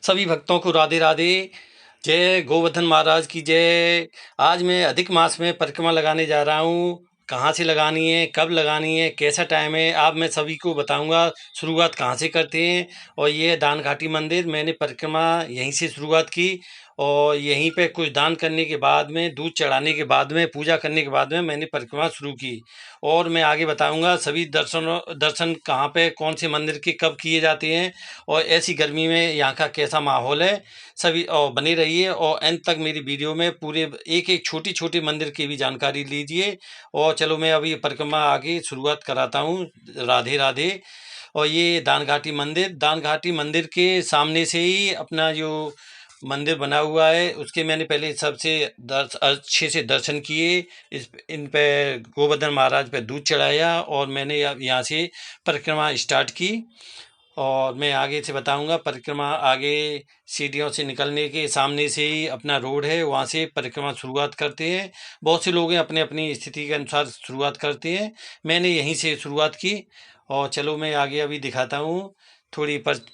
सभी भक्तों को राधे राधे। जय गोवर्धन महाराज की जय। आज मैं अधिक मास में परिक्रमा लगाने जा रहा हूँ। कहाँ से लगानी है, कब लगानी है, कैसा टाइम है, आप मैं सभी को बताऊंगा। शुरुआत कहाँ से करते हैं। और ये दान घाटी मंदिर, मैंने परिक्रमा यहीं से शुरुआत की। और यहीं पे कुछ दान करने के बाद में, दूध चढ़ाने के बाद में, पूजा करने के बाद में मैंने परिक्रमा शुरू की। और मैं आगे बताऊंगा सभी दर्शन कहाँ पे, कौन से मंदिर के कब किए जाते हैं। और ऐसी गर्मी में यहाँ का कैसा माहौल है, सभी और बने रहिए और अंत तक मेरी वीडियो में पूरे एक एक छोटी छोटी मंदिर की भी जानकारी लीजिए। और चलो मैं अभी परिक्रमा आगे शुरुआत कराता हूँ। राधे राधे। और ये दान घाटी मंदिर के सामने से ही अपना जो मंदिर बना हुआ है, उसके मैंने पहले सबसे अच्छे से दर्शन किए। इस इन पे गोवर्धन महाराज पे दूध चढ़ाया और मैंने यहाँ से परिक्रमा स्टार्ट की। और मैं आगे से बताऊंगा। परिक्रमा आगे सीढ़ियों से निकलने के सामने से ही अपना रोड है, वहाँ से परिक्रमा शुरुआत करते हैं। बहुत से लोग हैं अपने अपनी स्थिति के अनुसार शुरुआत करते हैं, मैंने यहीं से शुरुआत की। और चलो मैं आगे अभी दिखाता हूँ। थोड़ी पर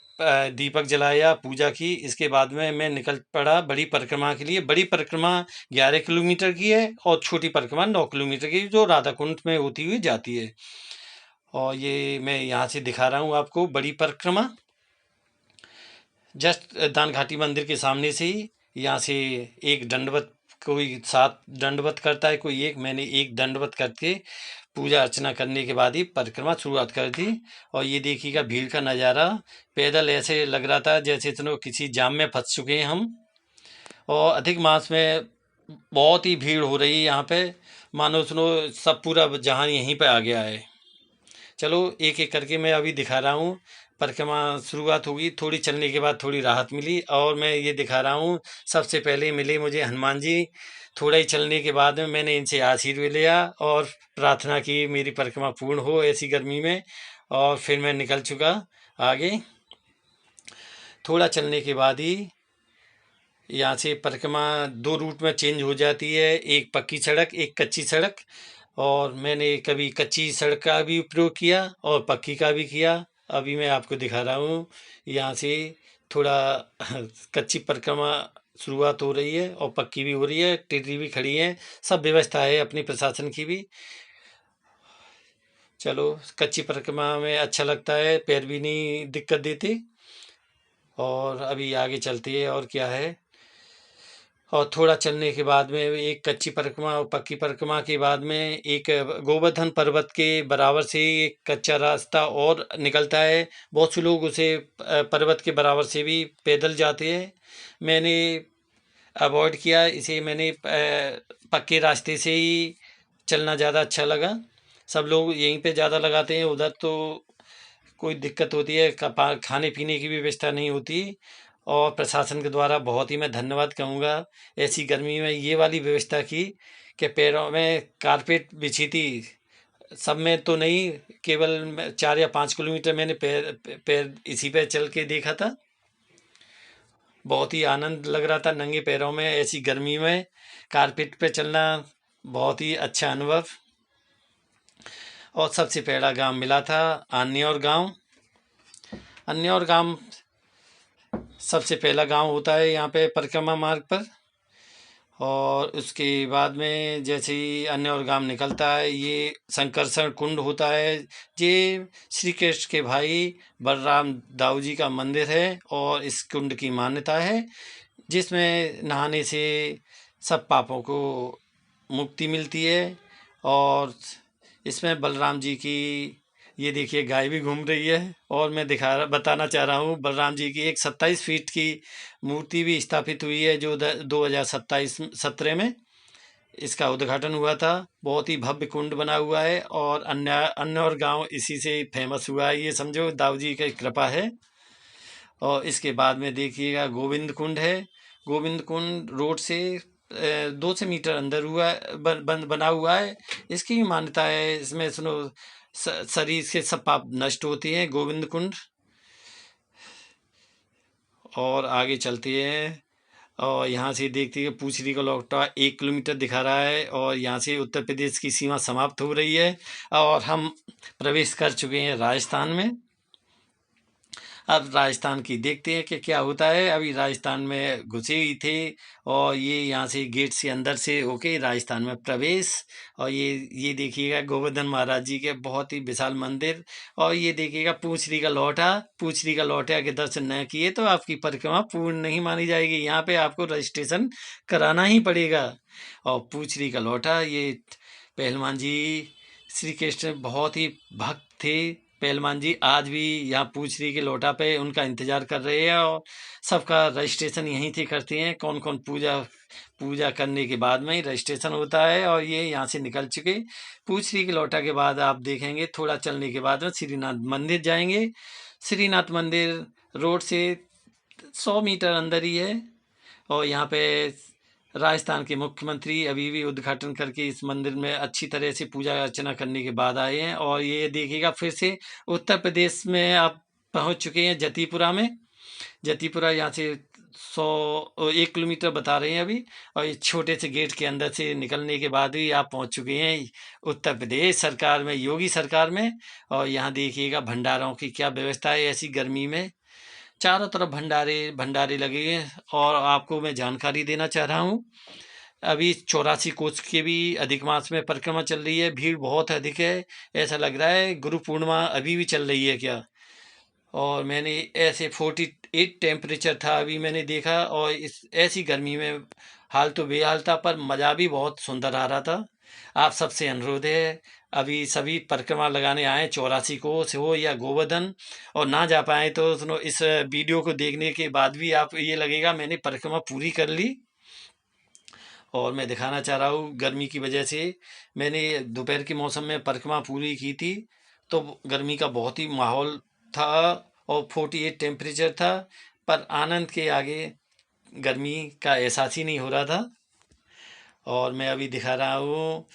दीपक जलाया, पूजा की, इसके बाद में मैं निकल पड़ा बड़ी परिक्रमा के लिए। बड़ी परिक्रमा 11 किलोमीटर की है और छोटी परिक्रमा 9 किलोमीटर की, जो राधा कुंड में होती हुई जाती है। और ये मैं यहाँ से दिखा रहा हूँ आपको बड़ी परिक्रमा, जस्ट दान घाटी मंदिर के सामने से ही। यहाँ से एक दंडवत, कोई 7 दंडवत करता है, कोई एक, मैंने एक दंडवत करके पूजा अर्चना करने के बाद ही परिक्रमा शुरुआत कर दी। और ये देखिएगा भीड़ का नज़ारा। पैदल ऐसे लग रहा था जैसे सुनो किसी जाम में फंस चुके हैं हम। और अधिक मास में बहुत ही भीड़ हो रही है यहाँ पे, मानो सुनो सब पूरा जहां यहीं पे आ गया है। चलो एक एक करके मैं अभी दिखा रहा हूँ। परिक्रमा शुरुआत होगी, थोड़ी चलने के बाद थोड़ी राहत मिली और मैं ये दिखा रहा हूँ। सबसे पहले मिले मुझे हनुमान जी। थोड़ा ही चलने के बाद में मैंने इनसे आशीर्वाद लिया और प्रार्थना की मेरी परिक्रमा पूर्ण हो ऐसी गर्मी में। और फिर मैं निकल चुका आगे। थोड़ा चलने के बाद ही यहाँ से परिक्रमा 2 रूट में चेंज हो जाती है, एक पक्की सड़क, एक कच्ची सड़क। और मैंने कभी कच्ची सड़क का भी उपयोग किया और पक्की का भी किया। अभी मैं आपको दिखा रहा हूँ। यहाँ से थोड़ा कच्ची परिक्रमा शुरुआत हो रही है और पक्की भी हो रही है, टिड्डी भी खड़ी है, सब व्यवस्था है अपनी प्रशासन की भी। चलो कच्ची परिक्रमा में अच्छा लगता है, पैर भी नहीं दिक्कत देते। और अभी आगे चलती है और क्या है। और थोड़ा चलने के बाद में एक कच्ची परिक्रमा और पक्की परिक्रमा के बाद में एक गोवर्धन पर्वत के बराबर से एक कच्चा रास्ता और निकलता है। बहुत से लोग उसे पर्वत के बराबर से भी पैदल जाते हैं। मैंने अवॉइड किया इसे, मैंने पक्के रास्ते से ही चलना ज़्यादा अच्छा लगा। सब लोग यहीं पे ज़्यादा लगाते हैं, उधर तो कोई दिक्कत होती है, खाने पीने की भी व्यवस्था नहीं होती। और प्रशासन के द्वारा बहुत ही मैं धन्यवाद कहूँगा ऐसी गर्मी में ये वाली व्यवस्था की कि पैरों में कारपेट बिछी थी। सब में तो नहीं, केवल 4 या 5 किलोमीटर मैंने पैर पैर इसी पे चल के देखा था। बहुत ही आनंद लग रहा था नंगे पैरों में ऐसी गर्मी में कारपेट पे चलना, बहुत ही अच्छा अनुभव। और सबसे पहला गांव मिला था अन्य गांव। अन्य गांव सबसे पहला गांव होता है यहाँ पे परिक्रमा मार्ग पर। और उसके बाद में जैसे ही अन्य और गांव निकलता है, ये संकर्षण कुंड होता है। ये श्री कृष्ण के भाई बलराम दाऊ जी का मंदिर है और इस कुंड की मान्यता है, जिसमें नहाने से सब पापों को मुक्ति मिलती है। और इसमें बलराम जी की, ये देखिए गाय भी घूम रही है। और मैं बताना चाह रहा हूँ बलराम जी की एक 27 फीट की मूर्ति भी स्थापित हुई है, जो 2017 में इसका उद्घाटन हुआ था। बहुत ही भव्य कुंड बना हुआ है और अन्य अन्य और गांव इसी से फेमस हुआ है, ये समझो दाऊ जी की कृपा है। और इसके बाद में देखिएगा गोविंद कुंड है। गोविंद कुंड रोड से 200 मीटर अंदर बना हुआ है। इसकी भी मान्यता है, इसमें सुनो शरीर के सब पाप नष्ट होते हैं, गोविंद कुंड। और आगे चलते हैं और यहाँ से देखते हैं पूछरी का लौटा 1 किलोमीटर दिखा रहा है और यहाँ से उत्तर प्रदेश की सीमा समाप्त हो रही है और हम प्रवेश कर चुके हैं राजस्थान में। अब राजस्थान की देखते हैं कि क्या होता है। अभी राजस्थान में घुसे ही थे और ये यहाँ से गेट से अंदर से होके राजस्थान में प्रवेश। और ये देखिएगा गोवर्धन महाराज जी के बहुत ही विशाल मंदिर। और ये देखिएगा पूंछरी का लौटा। पूंछरी का लौटा के दर्शन न किए तो आपकी परिक्रमा पूर्ण नहीं मानी जाएगी। यहाँ पे आपको रजिस्ट्रेशन कराना ही पड़ेगा। और पूंछरी का लौटा, ये पहलवान जी श्री कृष्ण बहुत ही भक्त थे। पहलवान जी आज भी यहाँ पूंछरी के लोटा पे उनका इंतजार कर रहे हैं और सबका रजिस्ट्रेशन यहीं से करते हैं। कौन कौन पूजा पूजा करने के बाद में ही रजिस्ट्रेशन होता है। और ये यहाँ से निकल चुके। पूंछरी के लोटा के बाद आप देखेंगे थोड़ा चलने के बाद में श्रीनाथ मंदिर जाएंगे। श्रीनाथ मंदिर रोड से 100 मीटर अंदर ही है। और यहाँ पे राजस्थान के मुख्यमंत्री अभी भी उद्घाटन करके इस मंदिर में अच्छी तरह से पूजा अर्चना करने के बाद आए हैं। और ये देखिएगा फिर से उत्तर प्रदेश में आप पहुंच चुके हैं जतीपुरा में। जतीपुरा यहाँ से 1 किलोमीटर बता रहे हैं अभी। और इस छोटे से गेट के अंदर से निकलने के बाद ही आप पहुंच चुके हैं उत्तर प्रदेश सरकार में, योगी सरकार में। और यहाँ देखिएगा भंडारों की क्या व्यवस्था है ऐसी गर्मी में। चारों तरफ भंडारे भंडारे लगे हैं। और आपको मैं जानकारी देना चाह रहा हूँ, अभी 84 कोस के भी अधिक मास में परिक्रमा चल रही है। भीड़ बहुत अधिक है। ऐसा लग रहा है गुरु पूर्णिमा अभी भी चल रही है क्या। और मैंने ऐसे 48 टेम्परेचर था अभी मैंने देखा। और इस ऐसी गर्मी में हाल तो बेहाल था, पर मज़ा भी बहुत सुंदर आ रहा था। आप सबसे अनुरोध है, अभी सभी परिक्रमा लगाने आए 84 कोस हो या गोवर्धन, और ना जा पाए तो सुनो, इस वीडियो को देखने के बाद भी आप ये लगेगा मैंने परिक्रमा पूरी कर ली। और मैं दिखाना चाह रहा हूँ गर्मी की वजह से मैंने दोपहर के मौसम में परिक्रमा पूरी की थी तो गर्मी का बहुत ही माहौल था और 48 टेम्परेचर था, पर आनंद के आगे गर्मी का एहसास ही नहीं हो रहा था। और मैं अभी दिखा रहा हूँ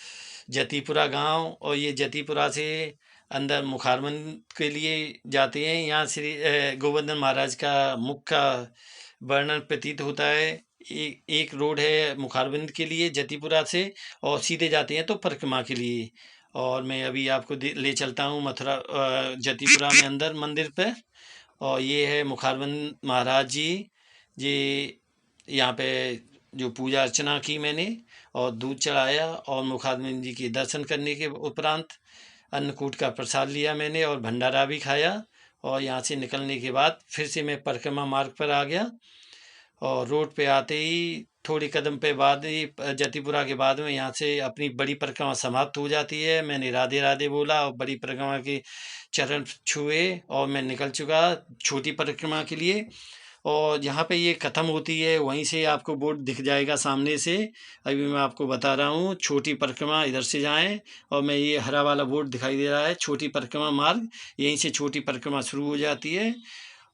जतीपुरा गांव। और ये जतीपुरा से अंदर मुखारबंद के लिए जाते हैं। यहाँ श्री गोवर्धन महाराज का मुख का वर्णन प्रतीत होता है। एक रोड है मुखारबंद के लिए जतीपुरा से, और सीधे जाते हैं तो परिक्रमा के लिए। और मैं अभी आपको ले चलता हूँ मथुरा जतीपुरा में अंदर मंदिर पे। और ये है मुखारबंद महाराज जी यहाँ पे जो पूजा अर्चना की मैंने और दूध चढ़ाया और मुखारबंद जी के दर्शन करने के उपरांत अन्नकूट का प्रसाद लिया मैंने और भंडारा भी खाया। और यहाँ से निकलने के बाद फिर से मैं परिक्रमा मार्ग पर आ गया। और रोड पे आते ही थोड़ी कदम पे बाद ही जतीपुरा के बाद में यहाँ से अपनी बड़ी परिक्रमा समाप्त हो जाती है। मैंने राधे राधे बोला और बड़ी परिक्रमा के चरण छुए और मैं निकल चुका छोटी परिक्रमा के लिए। और जहाँ पे ये ख़त्म होती है वहीं से आपको बोर्ड दिख जाएगा सामने से। अभी मैं आपको बता रहा हूँ छोटी परिक्रमा इधर से जाएं और मैं ये हरा वाला बोर्ड दिखाई दे रहा है छोटी परिक्रमा मार्ग, यहीं से छोटी परिक्रमा शुरू हो जाती है।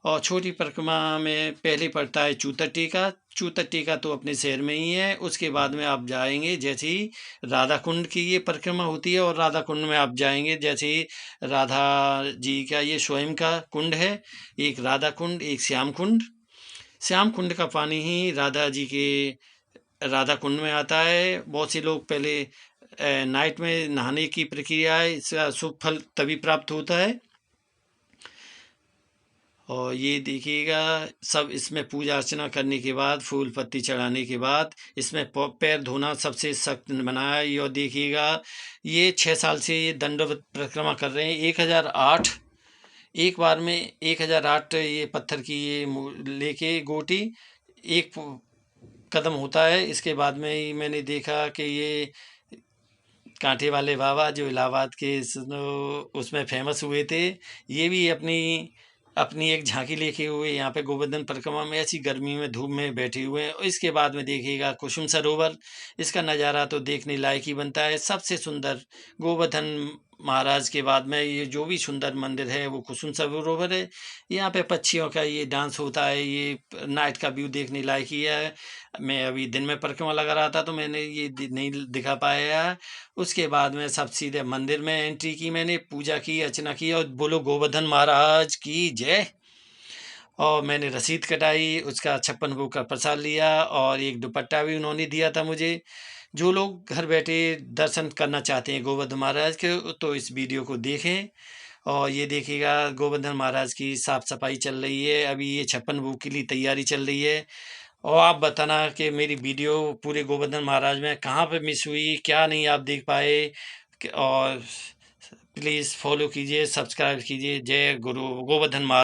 और छोटी परिक्रमा में पहले पड़ता है चूतर टीका। चूतर टीका तो अपने शहर में ही है। उसके बाद में आप जाएंगे जैसे ही राधा कुंड की ये परिक्रमा होती है और राधा कुंड में आप जाएंगे जैसे ही राधा जी का ये स्वयं का कुंड है, एक राधा कुंड एक श्याम कुंड। श्याम कुंड का पानी ही राधा जी के राधा कुंड में आता है। बहुत से लोग पहले नाइट में नहाने की प्रक्रिया है, इसका शुभ फल तभी प्राप्त होता है। और ये देखिएगा सब इसमें पूजा अर्चना करने के बाद फूल पत्ती चढ़ाने के बाद इसमें पैर धोना सबसे सख्त बनाया है। और देखिएगा ये 6 साल से ये दंडवत परिक्रमा कर रहे हैं। 1008 एक बार में 1008 ये पत्थर की ये लेके गोटी एक कदम होता है। इसके बाद में ही मैंने देखा कि ये कांटे वाले बाबा जो इलाहाबाद के उसमें फेमस हुए थे, ये भी अपनी अपनी एक झांकी लेके हुए यहाँ पे गोवर्धन परिक्रमा में ऐसी गर्मी में धूप में बैठे हुए हैं। और इसके बाद में देखिएगा कुसुम सरोवर, इसका नज़ारा तो देखने लायक ही बनता है। सबसे सुंदर गोवर्धन महाराज के बाद में ये जो भी सुंदर मंदिर है वो कुसुम सरोवर है। यहाँ पे पक्षियों का ये डांस होता है, ये नाइट का व्यू देखने लायक ही है। मैं अभी दिन में परिक्रमा लगा रहा था तो मैंने ये नहीं दिखा पाया। उसके बाद में सब सीधे मंदिर में एंट्री की, मैंने पूजा की अर्चना की और बोलो गोवर्धन महाराज की जय। और मैंने रसीद कटाई, उसका 56 भोग का प्रसाद लिया और एक दुपट्टा भी उन्होंने दिया था मुझे। जो लोग घर बैठे दर्शन करना चाहते हैं गोवर्धन महाराज के तो इस वीडियो को देखें। और ये देखिएगा गोवर्धन महाराज की साफ सफाई चल रही है। अभी ये 56 भोग के लिए तैयारी चल रही है। और आप बताना कि मेरी वीडियो पूरे गोवर्धन महाराज में कहाँ पे मिस हुई, क्या नहीं आप देख पाए। और प्लीज़ फॉलो कीजिए, सब्सक्राइब कीजिए। जय गुरु गोवर्धन महाराज।